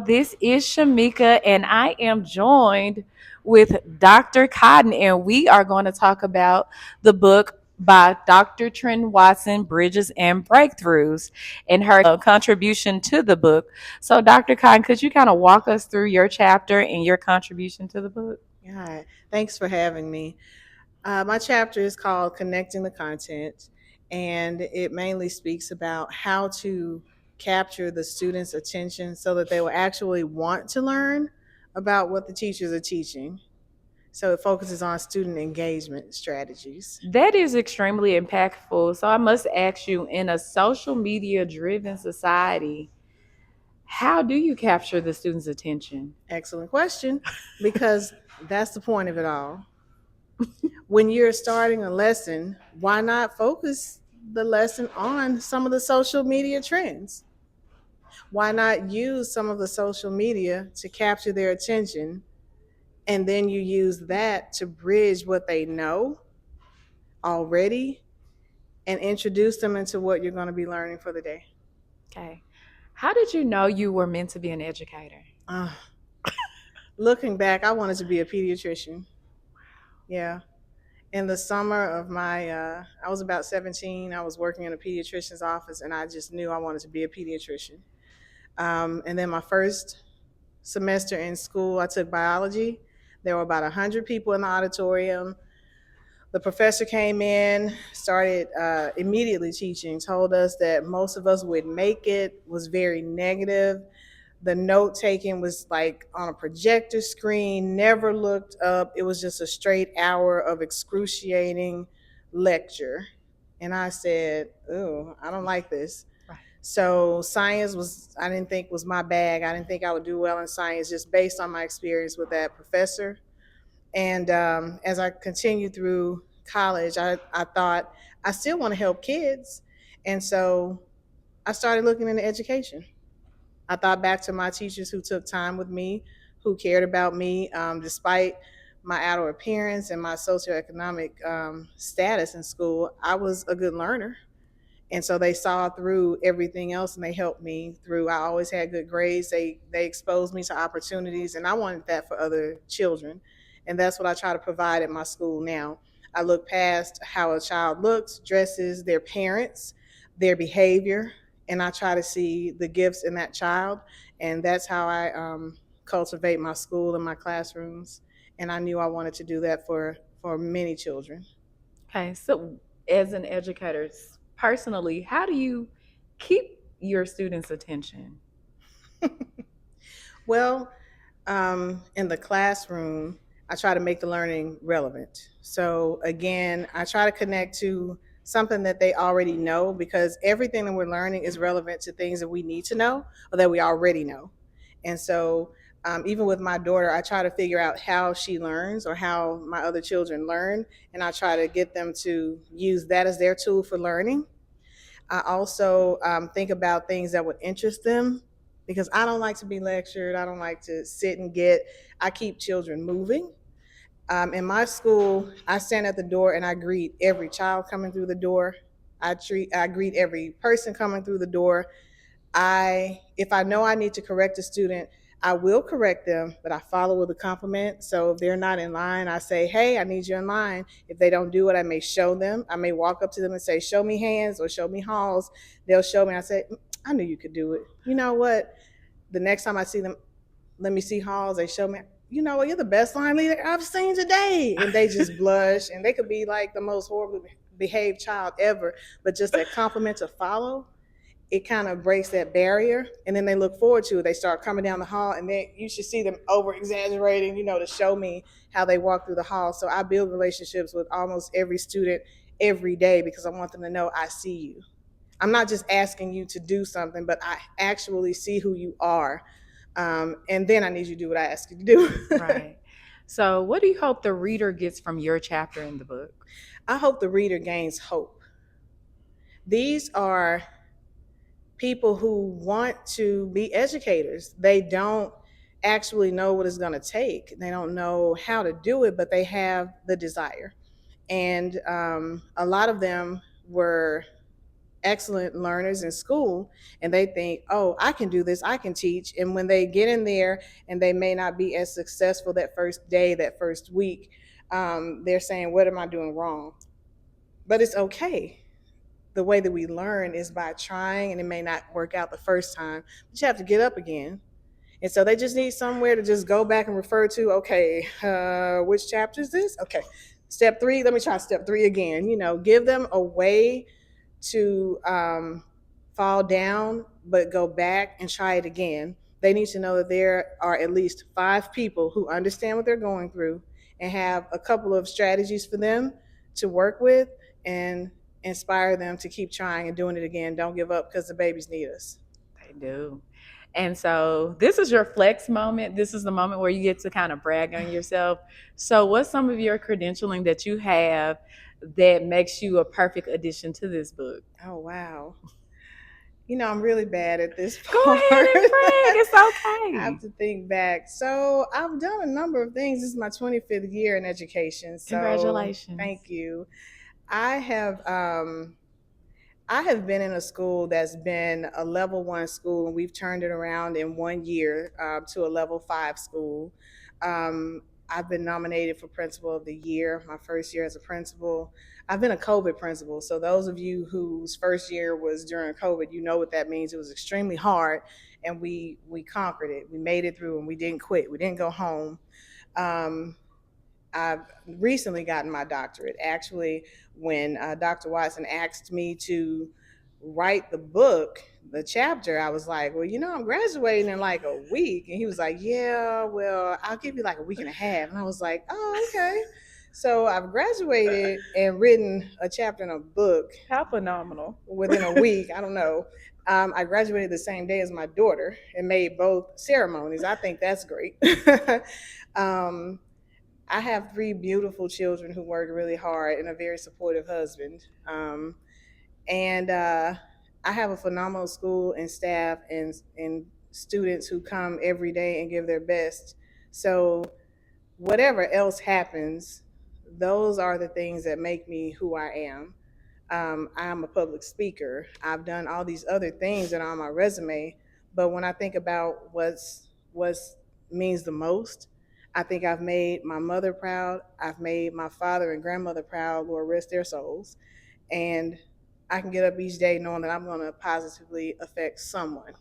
This is Shamika, and I am joined with Dr. Cotton, and we are going to talk about the book by Dr. Trent Watson, Bridges and Breakthroughs, and her contribution to the book. So, Dr. Cotton, could you kind of walk us through your chapter and your contribution to the book? Hi, thanks for having me. My chapter is called Connecting the Content, and it mainly speaks about how to capture the students' attention so that they will actually want to learn about what the teachers are teaching. So it focuses on student engagement strategies. That is extremely impactful. So, I must ask you, in a social media driven society, how do you capture the student's attention? Excellent question, because that's the point of it all. When you're starting a lesson, why not focus the lesson on some of the social media trends? Why not use some of the social media to capture their attention, and then you use that to bridge what they know already and introduce them into what you're going to be learning for the day? Okay. How did you know you were meant to be an educator? uh, Looking back, I wanted to be a pediatrician. Yeah. In the summer of I was about 17. I was working in a pediatrician's office, and I just knew I wanted to be a pediatrician. And then my first semester in school, I took biology. There were about 100 people in the auditorium. The professor came in, started immediately teaching, told us that most of us would make it, was very negative. The note taking was like on a projector screen, never looked up. It was just a straight hour of excruciating lecture. And I said, "Ooh, I don't like this." Right. So science was, I didn't think was my bag. I didn't think I would do well in science just based on my experience with that professor. And as I continued through college, I thought I still want to help kids. And so I started looking into education. I thought back to my teachers who took time with me, who cared about me, despite my outer appearance and my socioeconomic status in school. I was a good learner. And so they saw through everything else, and they helped me through. I always had good grades. They exposed me to opportunities, and I wanted that for other children. And that's what I try to provide at my school now. I look past how a child looks, dresses, their parents, their behavior, and I try to see the gifts in that child. And that's how I cultivate my school and my classrooms. And I knew I wanted to do that for many children. Okay. So, as an educator, personally, how do you keep your students' attention? Well, in the classroom, I try to make the learning relevant. So again, I try to connect to something that they already know, because everything that we're learning is relevant to things that we need to know or that we already know. And so, even with my daughter, I try to figure out how she learns or how my other children learn, and I try to get them to use that as their tool for learning. I also think about things that would interest them, because I don't like to be lectured. I don't like to sit and get. I keep children moving. In my school, I stand at the door and I greet every child coming through the door. I greet every person coming through the door. If I know I need to correct a student, I will correct them, but I follow with a compliment. So if they're not in line, I say, "Hey, I need you in line." If they don't do it, I may show them. I may walk up to them and say, "Show me hands," or "Show me halls." They'll show me. I say, "I knew you could do it." You know what? The next time I see them, let me see halls. They show me. You know what? You're the best line leader I've seen today, and they just blush, and they could be like the most horribly behaved child ever, but just that compliment to follow, it kind of breaks that barrier, and then they look forward to it. They start coming down the hall, and then you should see them over exaggerating, to show me how they walk through the hall. So I build relationships with almost every student every day, because I want them to know I see you. I'm not just asking you to do something, but I actually see who you are. And then I need you to do what I ask you to do. Right. So, what do you hope the reader gets from your chapter in the book? I hope the reader gains hope. These are people who want to be educators. They don't actually know what it's going to take. They don't know how to do it, but they have the desire. And a lot of them were excellent learners in school, and they think, oh, I can do this, I can teach. And when they get in there and they may not be as successful that first day, that first week, they're saying, what am I doing wrong? But it's okay. The way that we learn is by trying, and it may not work out the first time, but you have to get up again. And so they just need somewhere to just go back and refer to, okay, which chapter is this? Okay, step three, let me try step three again. Give them a way to fall down, but go back and try it again. They need to know that there are at least 5 people who understand what they're going through and have a couple of strategies for them to work with and inspire them to keep trying and doing it again. Don't give up because the babies need us. They do. And so this is your flex moment. This is the moment where you get to kind of brag on yourself. So what's some of your credentialing that you have that makes you a perfect addition to this book? Oh, wow. I'm really bad at this Go part. ahead and brag. It's I have okay. to think back. So I've done a number of things. This is my 25th year in education. So Congratulations. thank you. I have I have been in a school that's been a level 1 school, and we've turned it around in 1 year to a level 5 school. I've been nominated for Principal of the Year, my first year as a principal. I've been a COVID principal. So, those of you whose first year was during COVID, you know what that means. It was extremely hard, and we conquered it. We made it through, and we didn't quit. We didn't go home. Um, I've recently gotten my doctorate. Actually, when Dr. Watson asked me to write the book, the chapter, I was like, well, I'm graduating in like a week. And he was like, yeah, well, I'll give you like a week and a half. And I was like, oh, okay. So I've graduated and written a chapter in a book How phenomenal. within a week. I don't know. I graduated the same day as my daughter and made both ceremonies. I think that's great. um, I have 3 beautiful children who work really hard and a very supportive husband. And I have a phenomenal school and staff and students who come every day and give their best. So, whatever else happens, those are the things that make me who I am. I'm a public speaker. I've done all these other things that are on my resume, but when I think about what's means the most, I think I've made my mother proud. I've made my father and grandmother proud. Lord rest their souls, and I can get up each day knowing that I'm going to positively affect someone.